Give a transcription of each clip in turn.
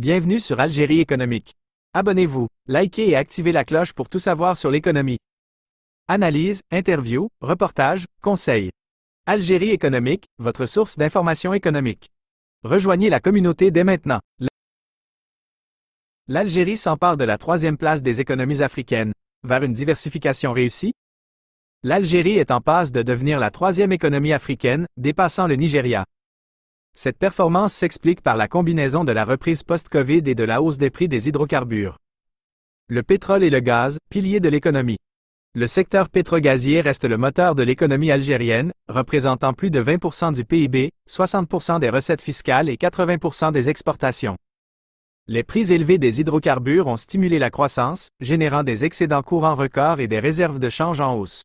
Bienvenue sur Algérie économique. Abonnez-vous, likez et activez la cloche pour tout savoir sur l'économie. Analyse, interview, reportage, conseils. Algérie économique, votre source d'information économique. Rejoignez la communauté dès maintenant. L'Algérie s'empare de la troisième place des économies africaines, vers une diversification réussie. L'Algérie est en passe de devenir la troisième économie africaine, dépassant le Nigeria. Cette performance s'explique par la combinaison de la reprise post-Covid et de la hausse des prix des hydrocarbures. Le pétrole et le gaz, piliers de l'économie. Le secteur pétrogazier reste le moteur de l'économie algérienne, représentant plus de 20% du PIB, 60% des recettes fiscales et 80% des exportations. Les prix élevés des hydrocarbures ont stimulé la croissance, générant des excédents courants records et des réserves de change en hausse.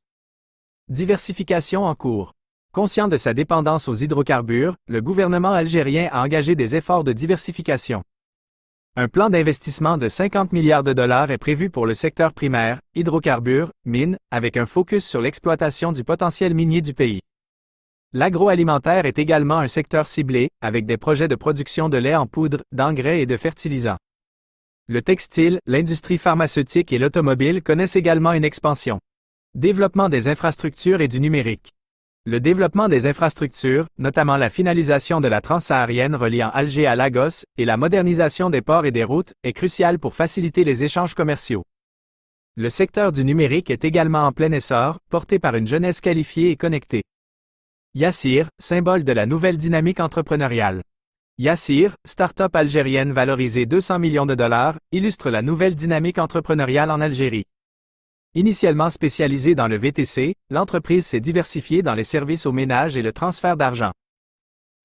Diversification en cours. Conscient de sa dépendance aux hydrocarbures, le gouvernement algérien a engagé des efforts de diversification. Un plan d'investissement de 50 milliards de dollars est prévu pour le secteur primaire, hydrocarbures, mines, avec un focus sur l'exploitation du potentiel minier du pays. L'agroalimentaire est également un secteur ciblé, avec des projets de production de lait en poudre, d'engrais et de fertilisants. Le textile, l'industrie pharmaceutique et l'automobile connaissent également une expansion. Développement des infrastructures et du numérique. Le développement des infrastructures, notamment la finalisation de la transsaharienne reliant Alger à Lagos, et la modernisation des ports et des routes, est crucial pour faciliter les échanges commerciaux. Le secteur du numérique est également en plein essor, porté par une jeunesse qualifiée et connectée. Yassir, symbole de la nouvelle dynamique entrepreneuriale. Yassir, start-up algérienne valorisée 200 millions de dollars, illustre la nouvelle dynamique entrepreneuriale en Algérie. Initialement spécialisée dans le VTC, l'entreprise s'est diversifiée dans les services aux ménages et le transfert d'argent.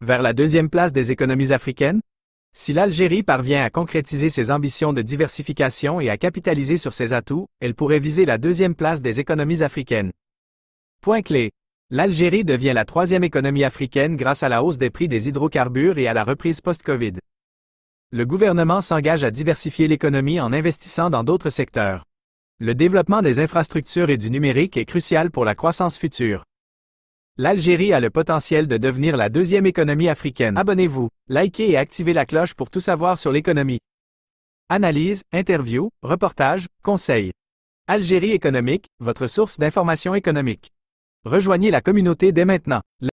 Vers la deuxième place des économies africaines? Si l'Algérie parvient à concrétiser ses ambitions de diversification et à capitaliser sur ses atouts, elle pourrait viser la deuxième place des économies africaines. Point clé. L'Algérie devient la troisième économie africaine grâce à la hausse des prix des hydrocarbures et à la reprise post-Covid. Le gouvernement s'engage à diversifier l'économie en investissant dans d'autres secteurs. Le développement des infrastructures et du numérique est crucial pour la croissance future. L'Algérie a le potentiel de devenir la deuxième économie africaine. Abonnez-vous, likez et activez la cloche pour tout savoir sur l'économie. Analyse, interview, reportage, conseils. Algérie économique, votre source d'information économique. Rejoignez la communauté dès maintenant.